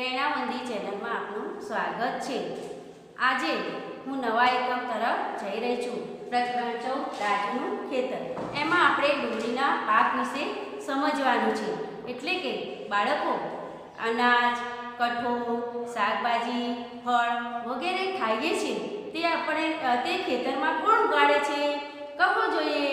પ્રેરણાવંદી ચેનલમાં આપનું સ્વાગત છે। આજે હું નવા એકમ તરફ જઈ રહી છું। પ્રકરણ 14 રાજુનું ખેતર। એમાં આપણે ડુંગળીના પાક વિશે સમજવાનું છે। એટલે કે બાળકો અનાજ, કઠોળ, શાકભાજી, ફળ વગેરે ખાઈએ છીએ તે આપણે તે ખેતરમાં કોણ ઉગાડે છે? કહો જોઈએ।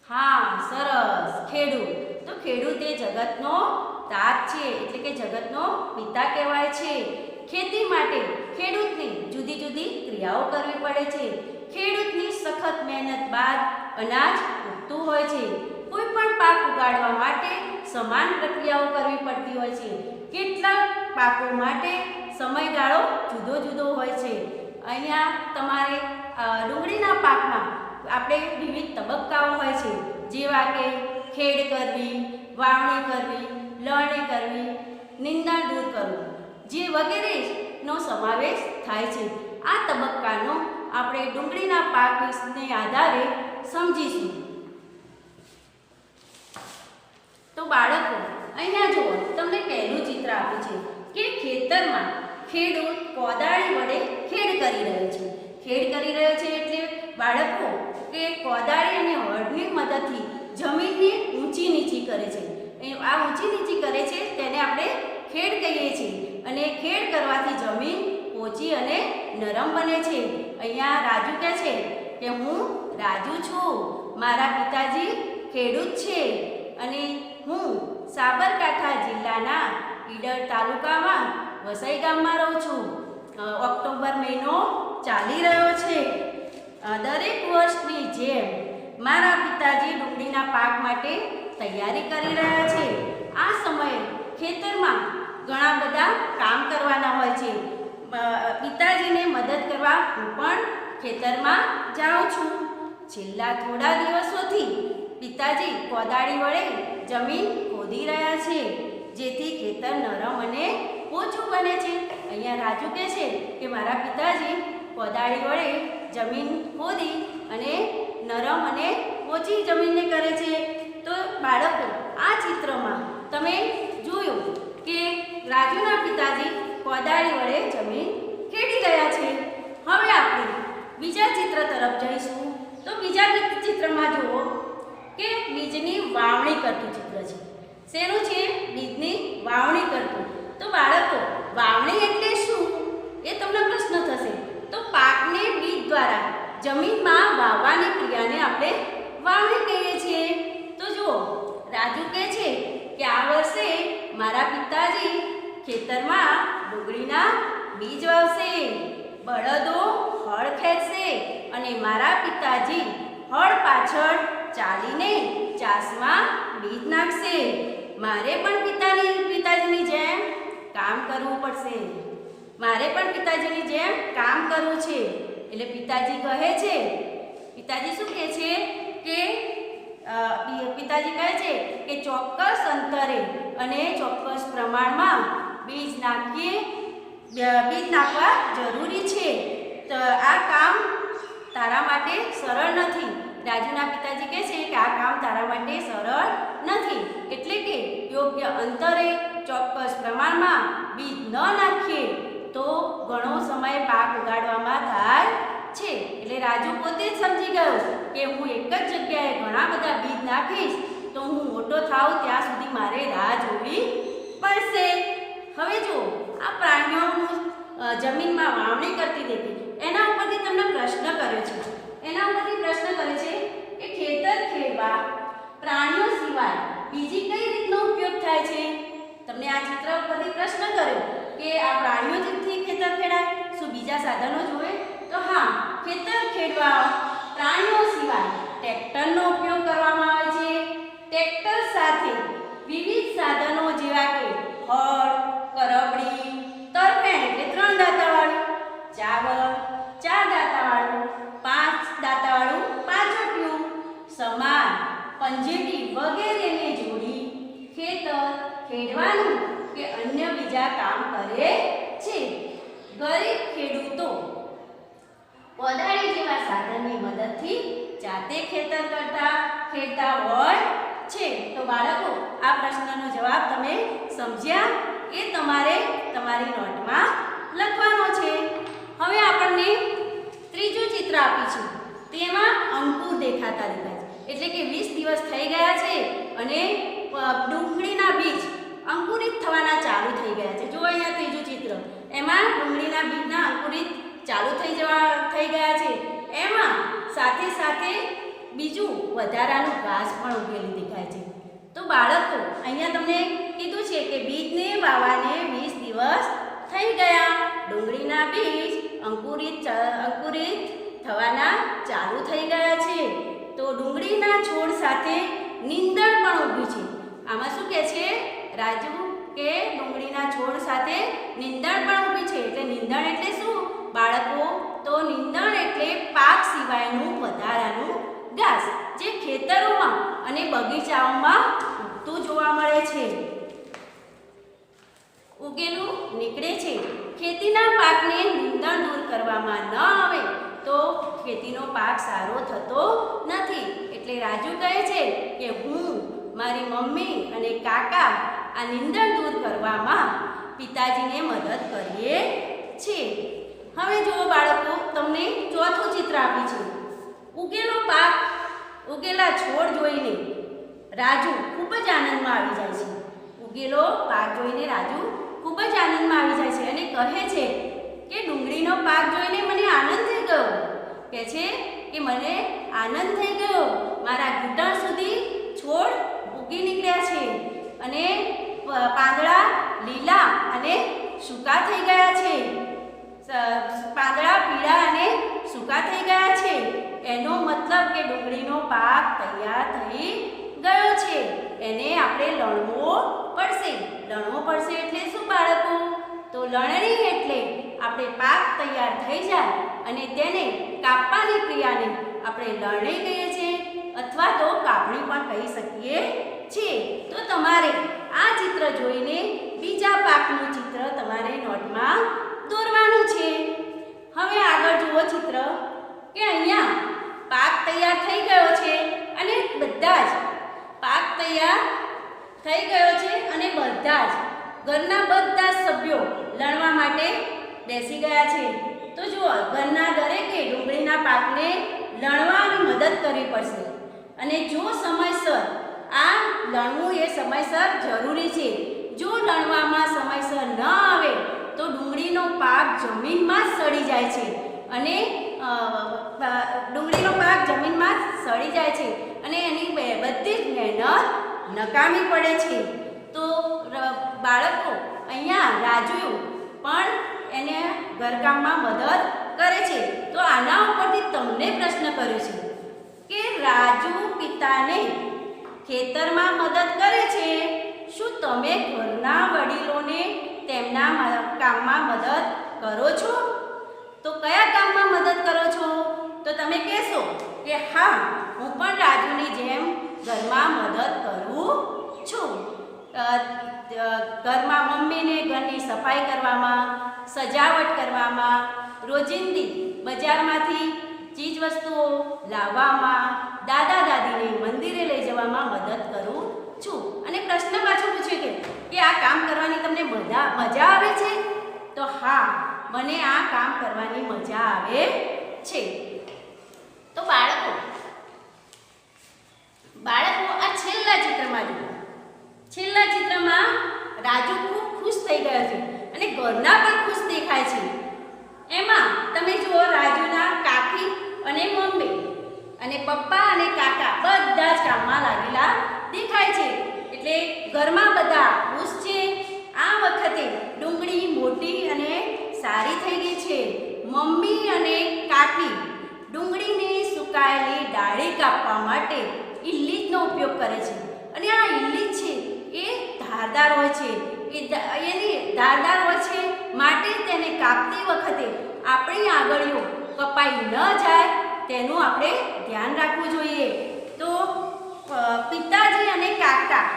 હા, સરસ, ખેડૂત। તો ખેડૂત એ જગતનો તાત છે, એટલે કે જગતનો પિતા કહેવાય છે। ખેતી માટે ખેડૂતને જુદી જુદી ક્રિયાઓ કરવી પડે છે। ખેડૂતની સખત મહેનત બાદ અનાજ ઉગતું હોય છે। કોઈ પણ પાક ઉગાડવા માટે સમાન પ્રક્રિયાઓ કરવી પડતી હોય છે। કેટલાક પાકો માટે સમયગાળો જુદો જુદો હોય છે। અહીંયા તમારે ડુંગળીના પાકમાં આપણે વિવિધ તબક્કાઓ હોય છે, જેવા કે ખેડ કરવી, વાવણી કરવી, લણણી કરવી, નિંદણ દૂર કરવું જે વગેરેનો સમાવેશ થાય છે। આ તબક્કાનો આપણે ડુંગળીના પાક વિશેને આધારે સમજીશું। તો બાળકો, અહીંયા જુઓ, તમને પહેલું ચિત્ર આપ્યું છે કે ખેતરમાં ખેડૂત કોદાળી વડે ખેડ કરી રહ્યો છે। ખેડ કરી રહ્યો છે એટલે બાળકો કે કોદાળી અને હળની મદદથી જમીનને ઊંચી નીચી કરે છે। આ ઊંચી નીચી કરે છે તેને આપણે ખેડ કહીએ છીએ। અને ખેડ કરવાથી જમીન પોચી અને નરમ બને છે। અહીંયા રાજુ કહે છે કે હું રાજુ છું, મારા પિતાજી ખેડૂત છે અને હું સાબરકાંઠા જિલ્લાના ઈડર તાલુકામાં વસઈ ગામમાં રહું છું। ઓક્ટોબર મહિનો ચાલી રહ્યો છે। દરેક વર્ષની જેમ મારા પિતાજી ડુંગળીના પાક માટે તૈયારી કરી રહ્યા છે। આ સમયે ખેતરમાં ઘણા બધા કામ કરવાના હોય છે। પિતાજીને મદદ કરવા હું પણ ખેતરમાં જાઉં છું। છેલ્લા થોડા દિવસોથી પિતાજી કોદાળી વડે જમીન ખોદી રહ્યા છે, જેથી ખેતર નરમ અને પોચું બને છે। અહીંયા રાજુ કહે છે કે મારા પિતાજી કોદાળી વડે જમીન ખોદી અને નરમ અને પોચી જમીનને કરે છે। તો બાળકો, આ ચિત્રમાં તમે જોયું કે રાજુના પિતાજી કોદાળી વડે જમીન ખેડી રહ્યા છે। હવે આપણે બીજા ચિત્ર તરફ જઈશું। તો બીજા ચિત્રમાં જુઓ કે બીજની વાવણી કરતું ચિત્ર છે। શેનું છે? બીજની વાવણી કરતું। તો બાળકો, વાવણી એટલે શું એ તમને પ્રશ્ન થશે। તો પાકને બીજ દ્વારા જમીનમાં વાવવાની ક્રિયાને આપણે વાવણી કહીએ છીએ। તો જુઓ, રાજુ કહે છે કે આ વર્ષે મારા પિતાજી ખેતરમાં ડુંગળીના બીજ વાવશે, બળદો હળ ખેંચશે અને મારા પિતાજી હળ પાછળ ચાલીને ચાસમાં બીજ નાખશે। મારે પણ પિતાજીની જેમ કામ કરવું પડશે। મારે પણ પિતાજીની જેમ કામ કરવું છે। એટલે પિતાજી કહે છે, પિતાજી શું કહે છે કે પિતાજી કહે છે કે ચોક્કસ અંતરે અને ચોક્કસ પ્રમાણમાં બીજ નાખવા જરૂરી છે। તો આ કામ તારા માટે સરળ નથી। રાજુના પિતાજી કહે છે કે આ કામ તારા માટે સરળ નથી, એટલે કે યોગ્ય અંતરે ચોક્કસ પ્રમાણમાં બીજ ન નાખીએ તો ઘણો સમય પાક ઉગાડવામાં થાય છે। એટલે રાજુ પોતે જ સમજી ગયો કે હું એક જ જગ્યાએ ઘણા બધા બીજ નાખીશ તો હું મોટો થાઉં ત્યાં સુધી મારે રાહ જોવી પડશે। હવે જુઓ, આ પ્રાણીઓનું જમીનમાં વાવણી કરતી દેખી એના ઉપરથી તમને પ્રશ્ન કર્યો છે। એના ઉપરથી પ્રશ્ન કરે છે કે ખેતર ખેડવા પ્રાણીઓ સિવાય બીજી કઈ રીતનો ઉપયોગ થાય છે? તમને આ ચિત્ર ઉપરથી પ્રશ્ન કર્યો કે આ પ્રાણીઓથી ખેતર ખેડાય, શું બીજા સાધનો જોઈએ? તો હા, ખેતર ખેડવા પ્રાણીઓ સિવાય ટ્રેક્ટરનો ઉપયોગ કરવામાં આવે છે। ટ્રેક્ટર સાથે વિવિધ સાધનો જેવા કે હળ, કરબડી, તરફેણ એટલે 3 દાંતાવાળું, ચાવલ 4 દાંતાવાળું, 5 દાંતાવાળું પાછોટ્યું, સમાર, પંજેટી વગેરેને જોડી ખેતર ખેડવાનું કે અન્ય બીજા કામ કરે છે। ગરીબ ખેડૂતો કોદાળી જેવા સાધનની મદદથી જાતે ખેતર ખેડતા હોય છે। તો બાળકો, આ પ્રશ્નનો જવાબ તમે સમજ્યા? એ તમારે તમારી નોટમાં લખવાનો છે. હવે આપણને ત્રીજું ચિત્ર આપ્યું છે. તેમાં અંકુર દેખાય છે. એટલે કે 20 દિવસ થઈ ગયા છે અને ડુંગળીના બીજ અંકુરિત થવાના ચાલુ થઈ ગયા છે. જો અહીંયા ત્રીજું ચિત્ર, એમાં ડુંગળીના બીજના અંકુરિત ચાલુ થઈ ગયા છે. એમાં સાથે સાથે બીજું વધારાનું ઘાસ પણ ઉગેલું દેખાય છે. તો બાળકો, અહીંયા તમને કીધું છે કે બીજને વાવવાને 20 દિવસ થઈ ગયા. ડુંગળીના બીજ અંકુરિત થવાના ચાલુ થઈ ગયા છે. તો ડુંગળીના છોડ સાથે નીંદણ પણ ઉગ્યું છે. આમાં શું કહે છે રાજુ કે ડુંગળીના છોડ સાથે નીંદણ પણ ઉગી છે. એટલે નીંદણ એટલે શું બાળકો? તો નીંદણ એટલે પાક સિવાયનું વધારાનું ઘાસ, જે ખેતરોમાં અને બગીચાઓમાં ઉગતું જોવા મળે છે, ઉગેલું નીકળે છે. ખેતીના પાકને નીંદણ દૂર કરવામાં ન આવે તો ખેતીનો પાક સારો થતો નથી. એટલે રાજુ કહે છે કે હું, મારી મમ્મી અને કાકા આ નીંદણ દૂર કરવામાં પિતાજીને મદદ કરીએ છીએ. હવે જુઓ બાળકો, તમને ચોથું ચિત્ર આપ્યું છે. ઉગેલો પાક, ઉગેલા છોડ જોઈને રાજુ ખૂબ જ આનંદમાં આવી જાય છે. ઉગેલો પાક જોઈને રાજુ ખૂબ જ આનંદમાં આવી જાય છે અને કહે છે કે ડુંગળીનો પાક જોઈને મને આનંદ થઈ ગયો. કહે છે કે મને આનંદ થઈ ગયો. મારા ઘૂંટણ સુધી છોડ ઉગી નીકળ્યા છે અને પાંદડા લીલા અને સૂકા થઈ ગયા છે. પાંદડા પીળા અને સૂકા થઈ ગયા છે. એનો મતલબ કે ડુંગળીનો પાક તૈયાર થઈ ગયો છે. એને આપણે લણવો પડશે. લણવો પડશે એટલે શું બાળકો? તો લણણી એટલે આપણે પાક તૈયાર થઈ જાય અને તેને કાપવાની ક્રિયાને આપણે લણણી કહીએ છીએ અથવા તો કાપણી પણ કહી શકીએ છીએ. તો તમારે આ ચિત્ર જોઈને બીજા પાકનું ચિત્ર તમારે નોટમાં દોરવાનું છે. હવે આગળ જુઓ ચિત્ર કે અહીંયા પાક તૈયાર થઈ ગયો છે અને બધા જ પાક તૈયાર થઈ ગયો છે અને બધા જ ઘરના બધા સભ્યો લણવા માટે બેસી ગયા છે. તો જુઓ, ઘરના દરેકે ડુંગળીના પાકને લણવાની મદદ કરવી પડશે અને જો સમયસર આ લણવું એ સમયસર જરૂરી છે. જો લણવામાં સમયસર ન આવે તો ડુંગળીનો પાક જમીનમાં સડી જાય છે અને ડુંગળીનો પાક જમીનમાં સડી જાય છે અને એની બધી જ મહેનત નકામી પડે છે. તો બાળકો, અહીંયા રાજુ પણ એને ઘરકામમાં મદદ કરે છે. તો આના ઉપરથી તમને પ્રશ્ન કર્યો છે કે રાજુ પિતાને ખેતરમાં મદદ કરે છે. શું તમે ઘરના વડીલોને તેમના કામમાં મદદ કરો છો? તો કયા કામમાં મદદ કરો છો? તો તમે કહેશો કે હા, હું પણ રાજુની જેમ ઘરમાં મદદ કરું છું. ઘરમાં મમ્મીને ઘરની સફાઈ કરવામાં, સજાવટ કરવામાં, રોજિંદી બજારમાંથી ચીજ વસ્તુઓ લાવવામાં, દાદા દાદીને મંદિરે લઈ જવામાં મદદ કરું છું. અને પ્રશ્ન પાછો પૂછ્યો કે આ કામ કરવાની તમને મજા આવે છે? તો હા, મને આ કામ કરવાની મજા આવે છે. તો બાળકો આ છેલ્લા ચિત્રમાં જુઓ. છેલ્લા ચિત્રમાં રાજુ ખૂબ ખુશ થઈ ગયો છે અને ઘરના પણ ખુશ દેખાય છે. એમાં તમે જુઓ, રાજુના કાકી અને મમ્મી અને પપ્પા અને કાકા બધા જ કામમાં લાગેલા દેખાય છે. એટલે ઘરમાં બધા ખુશ છે. આ વખતે ડુંગળી મોટી અને સારી થઈ ગઈ છે. મમ્મી અને કાકી ડુંગળીની સુકાયેલી ડાળી કાપવા માટે ઈલીચનો ઉપયોગ કરે છે અને આ ઈલીચ છે એ ધારદાર હોય છે. એની ધારદાર હોય છે માટે તેને કાપતી વખતે આપણી આંગળીઓ કપાઈ ન જાય તેનું આપણે ધ્યાન રાખવું જોઈએ. તો પિતાજી અને કાકા,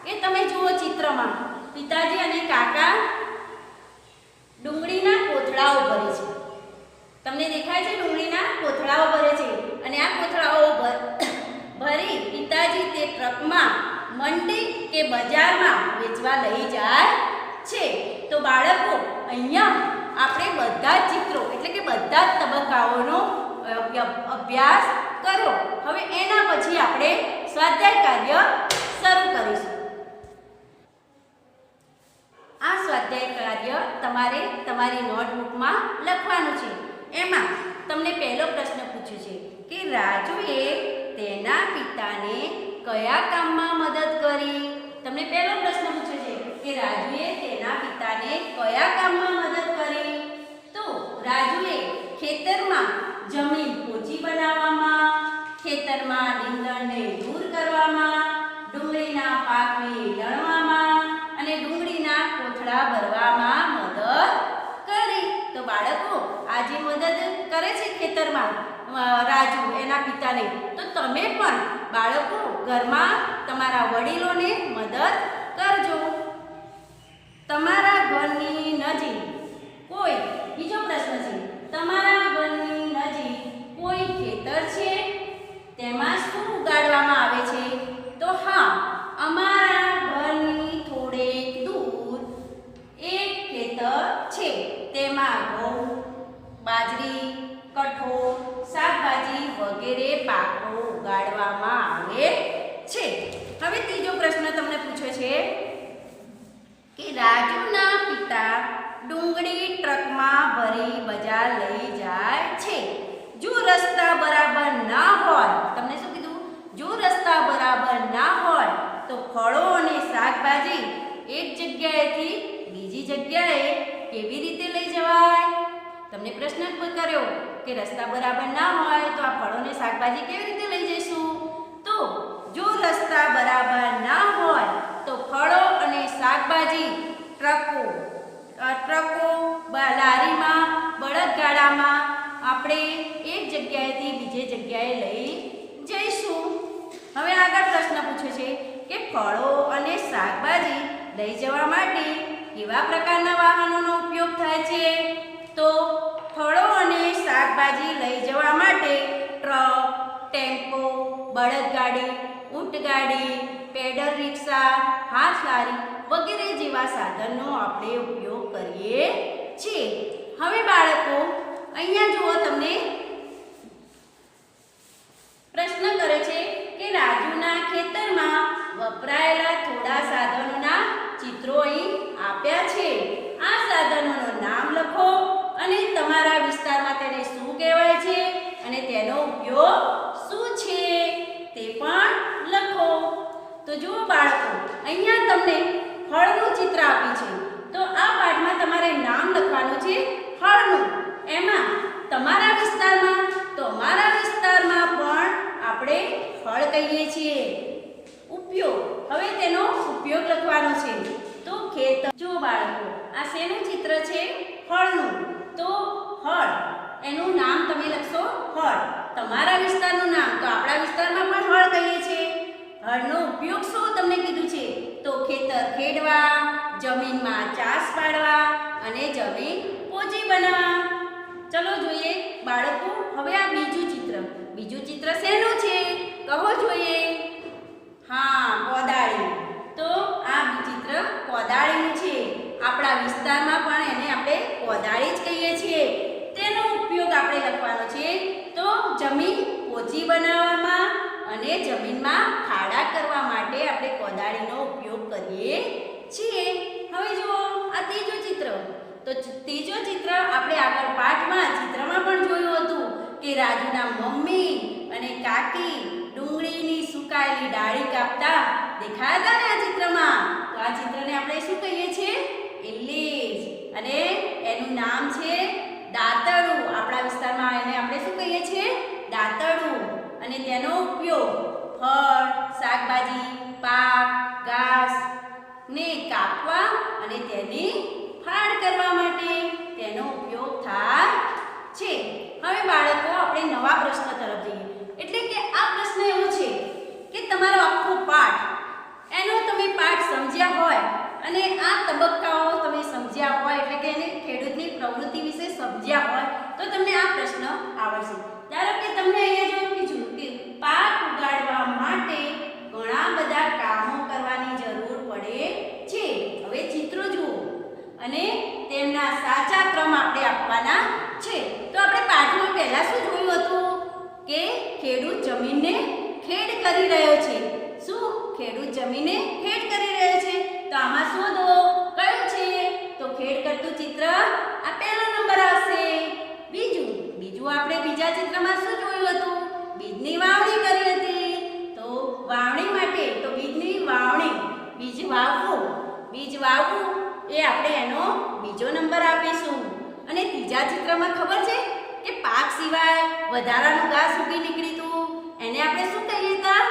એ તમે જુઓ ચિત્રમાં, પિતાજી અને કાકા ડુંગળીના કોથળાઓ ભરે છે. તમને દેખાય છે ડુંગળીના કોથળાઓ ભરે છે અને આ કોથળાઓ ભરી પિતાજી તે ટ્રકમાં મંડી કે બજારમાં વેચવા લઈ જાય છે. તો બાળકો, બધા જ તબક્કાઓનો અભ્યાસ કરો. હવે એના પછી આપણે સ્વાધ્યાય કાર્ય શરૂ કરીશું. આ સ્વાધ્યાય કાર્ય તમારે તમારી નોટબુકમાં લખવાનું છે. એમાં તમને પહેલો પ્રશ્ન પૂછ્યો છે કે રાજુએ તેના પિતાને કયા કામમાં મદદ કરી. તમને પહેલો પ્રશ્ન પૂછ્યો છે કે રાજુએ તેના પિતાને કયા કામમાં મદદ કરી. તો રાજુએ ખેતરમાં જમીન પોચી બનાવવામાં, ખેતરમાં નીંદણને દૂર કરવામાં, ડુંગળીના પાકને લણવામાં અને ડુંગળીના કોથળા ભરવામાં મદદ કરી. તો બાળકો આ જે મદદ કરે છે ખેતરમાં રાજુ એના પિતાને, તો તમે પણ બાળકો ઘરમાં તમારા વડીલોને મદદ કરજો. તમારા ઘરની નજીક કોઈ, બીજો પ્રશ્ન છે, તમારા ઘરની નજીક કોઈ ખેતર છે? તેમાં શું ઉગાડવામાં આવે છે? તો હા, અમારા ઘરની થોડેક દૂર એક ખેતર છે. તેમાં ઘઉં, બાજરી, કઠોળ, શાકભાજી વગેરે પાકો ઉગાડવામાં આવે છે. હવે ત્રીજો પ્રશ્ન તમને પૂછ્યો છે કે રાજુના પિતા ડુંગળી ટ્રકમાં ભરી બજાર લઈ જાય છે. જો રસ્તા બરાબર ના હોય, તમને શું કીધું? જો રસ્તા બરાબર ના હોય તો ફળો અને શાકભાજી એક જગ્યાએથી બીજી જગ્યાએ કેવી રીતે લઈ જવાય? તમને પ્રશ્ન કર્યો કે રસ્તા બરાબર ના હોય તો આ ફળો અને શાકભાજી કેવી રીતે લઈ જઈશું? તો જો રસ્તા બરાબર ના હોય તો ફળો અને શાકભાજી ટ્રકો, લારીમાં, બળદગાડામાં આપણે એક જગ્યાએથી બીજી જગ્યાએ લઈ જઈશું. હવે આગળ પ્રશ્ન પૂછે છે કે ફળો અને શાકભાજી લઈ જવા માટે કેવા પ્રકારના વાહનોનો ઉપયોગ થાય છે? તો ફળો અને શાકભાજી લઈ જવા માટે ટ્રક, ટેમ્પો, બળદગાડી, ઊંટગાડી, પેડલ રિક્ષા, હાથ લારી વગેરે જેવા સાધનનો આપણે ઉપયોગ કરીએ છીએ. હવે બાળકો અહીંયા જુઓ, તમને પ્રશ્ન કરે છે કે રાજુના ખેતરમાં વપરાયેલા થોડા સાધનોના ચિત્રો અહીં આપ્યા છે. આ સાધનોનું નામ લખો અને તમારા વિસ્તારમાં તેને શું કહેવાય છે અને તેનો ઉપયોગ શું છે તે પણ લખો. તો જુઓ બાળકો, અહીંયા તમને હળનું ચિત્ર આપ્યું છે. તો આ પાઠમાં તમારે નામ લખવાનું છે હળનું. એમાં તમારા વિસ્તારમાં, તો અમારા વિસ્તારમાં પણ આપણે હળ કહીએ છીએ. ઉપયોગ, હવે તેનો ઉપયોગ લખવાનો છે. તો ખેતર, જો બાળકો આ શેનું ચિત્ર છે? હળનું. તો હળ, એનું નામ તમે લખશો હળ. તમારા વિસ્તારનું નામ, તો આપણા વિસ્તારમાં પણ હળ કહીએ છીએ. હળનો ઉપયોગ શું તમને કીધું છે? તો ખેતર ખેડવા, જમીનમાં ચાસ પાડવા અને જમીન પોચી બનાવવા. ચલો જોઈએ બાળકો, હવે આ બીજું ચિત્ર. બીજું ચિત્ર શેનું છે? કહો જોઈએ. હા, કોદાળી. તો આ ચિત્ર કોદાળીનું છે. આપણા વિસ્તારમાં પણ એને આપણે કોદાળી જ કહીએ છીએ. તેનો ઉપયોગ આપણે લખવાનો છે. તો જમીન પોચી બનાવવામાં અને જમીનમાં ખાડા કરવા માટે આપણે કોદાળીનો ઉપયોગ કરીએ છીએ. હવે જુઓ આ ત્રીજું ચિત્ર. તો ત્રીજો ચિત્ર આપણે આગળ પાઠમાં ચિત્રમાં પણ જોયું હતું કે રાજુના મમ્મી અને કાકી ડુંગળીની સુકાયેલી ડાળી કાપતા દેખાયા હતા ને આ ચિત્રમાં. તો આ ચિત્રને આપણે શું કહીએ છીએ? ઇલ્લીજ. અને એનું નામ છે દાંતરડું. આપણા વિસ્તારમાં એને આપણે શું કહીએ છીએ? દાંતરડું. અને તેનો ઉપયોગ ફળ, શાકભાજી, પાક, ઘાસ ને કાપવા અને તેની ફાડ કરવા માટે તેનો ઉપયોગ થાય છે. હવે બાળકો આપણે નવા પ્રશ્ન તરફ જઈએ. એટલે કે આ પ્રશ્ન એવો છે કે તમારો આખો પાઠ, એનો તમે પાઠ સમજ્યા હોય અને આ તબક્કાઓ તમે સમજ્યા હોય, એટલે કે એને ખેડૂતની પ્રવૃત્તિ વિશે સમજ્યા હોય તો તમને આ પ્રશ્ન આવડશે. ધારો કે તમને અહીંયા જો કીધું કે પાક ઉગાડવા માટે ઘણા બધા કામો કરવાની જરૂર પડે છે. હવે ચિત્રો જુઓ અને તેમના સાચા ક્રમ આપણે આપવાના છે. તો આપણે પાઠમાં પહેલા શું જોયું હતું કે ખેડૂત જમીનને ખેડ કરી રહ્યો છે. શું ખેડૂત જમીનને ખેડ કરી રહ્યો છે? તો આમાં શોધો કયું છે? તો ખેડ કરતું ચિત્ર આ પહેલો નંબર આવશે. બીજું આપણે બીજા ચિત્રમાં શું જોયું હતું? બીજની વાવણી કરી હતી. તો વાવણી માટે તો બીજની વાવણી, બીજ વાવવું એ આપણે એનો બીજો નંબર આપીશું. અને ત્રીજા ચિત્રમાં ખબર છે કે પાક સિવાય વધારાનું ઘાસ ઉગી નીકળ્યું હતું, એને આપણે શું કહીએ હતા?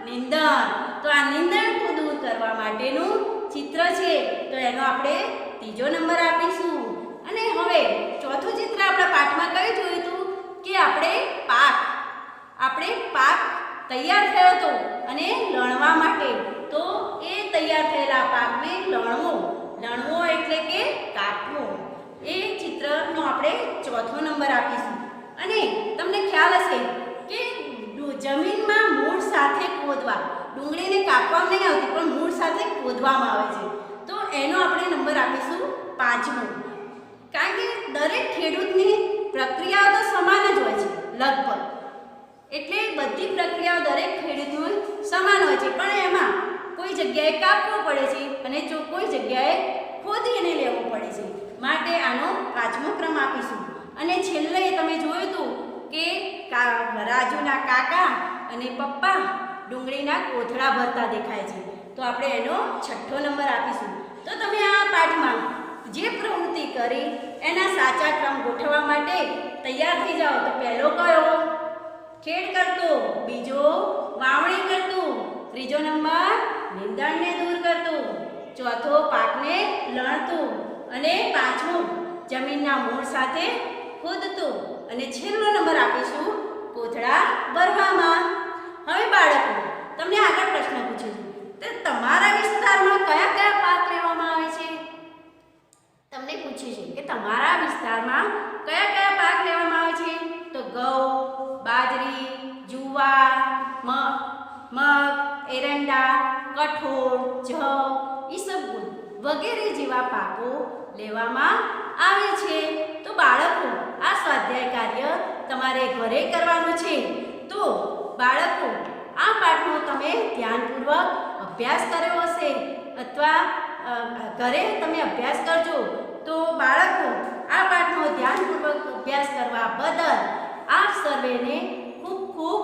નિંદણ. તો આ નિંદણ દૂર કરવા માટેનું ચિત્ર છે, તો એનો આપણે ત્રીજો નંબર આપીશું. અને હવે ચોથું ચિત્ર આપણા પાઠમાં કયું જોયું હતું કે આપણે પાક તૈયાર થયો હતો અને લણવા માટે. તો એ તૈયાર થયેલા પાકને લણવો એટલે કે કાપવો. એ ચિત્રનો આપણે ચોથો નંબર આપીશું. અને તમને ખ્યાલ હશે કે જમીનમાં મૂળ સાથે ખોદવા, ડુંગળીને કાપવામાં નહીં આવતી પણ મૂળ સાથે ખોદવામાં આવે છે, તો એનો આપણે નંબર આપીશું 5મો. કારણ કે દરેક ખેડૂતની પ્રક્રિયાઓ તો સમાન જ હોય છે લગભગ, એટલે બધી પ્રક્રિયાઓ દરેક ખેડૂતની સમાન હોય છે, પણ એમાં કોઈ જગ્યાએ કાપવું પડે છે અને કોઈ જગ્યાએ ખોદીને લેવું પડે છે. માટે આનો 5મો ક્રમ આપીશું. અને છેલ્લે તમે જોયું હતું કે રાજુના કાકા અને પપ્પા ડુંગળીના કોથળા ભરતા દેખાય છે, તો આપણે એનો 6થો નંબર આપીશું. તો તમે આ પાઠમાં જે પ્રવૃત્તિ કરી એના સાચા ક્રમ ગોઠવવા માટે તૈયાર થઈ જાઓ. તો પહેલો કયો? ખેડ કરતો. બીજો વાવણી કરતું. ત્રીજો નંબર નિંદણને દૂર કરતું. ચોથો પાકને લણતું. અને 5મું જમીનના મૂળ સાથે ખોદતું. અને છેલ્લો નંબર આપીશું કોથળા ભરવામાં. હવે બાળકો, તમને આગળ પ્રશ્ન પૂછું છું, તો તમારા વિસ્તારમાં કયા કયા પાક લેવામાં આવે છે? તમને પૂછ્યું છે કે તમારા વિસ્તારમાં કયા કયા પાક લેવામાં આવે છે? તો ઘઉં, બાજરી, જુવાર, મગ, એરંડા, કઠોળ, જવ, ઈસબગુલ વગેરે જેવા પાકો લેવામાં આવે છે. તો બાળકો, આ સ્વાધ્યાય કાર્ય તમારે ઘરે કરવાનું છે. તો બાળકો, આ પાઠનો તમે ધ્યાનપૂર્વક અભ્યાસ કર્યો હશે અથવા ઘરે તમે અભ્યાસ કરજો. તો બાળકો, આ પાઠનો ધ્યાનપૂર્વક અભ્યાસ કરવા બદલ આપ સર્વેને ખૂબ ખૂબ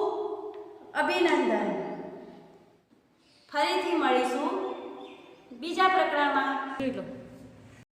અભિનંદન. ફરીથી મળીશું બીજા પ્રકરણમાં.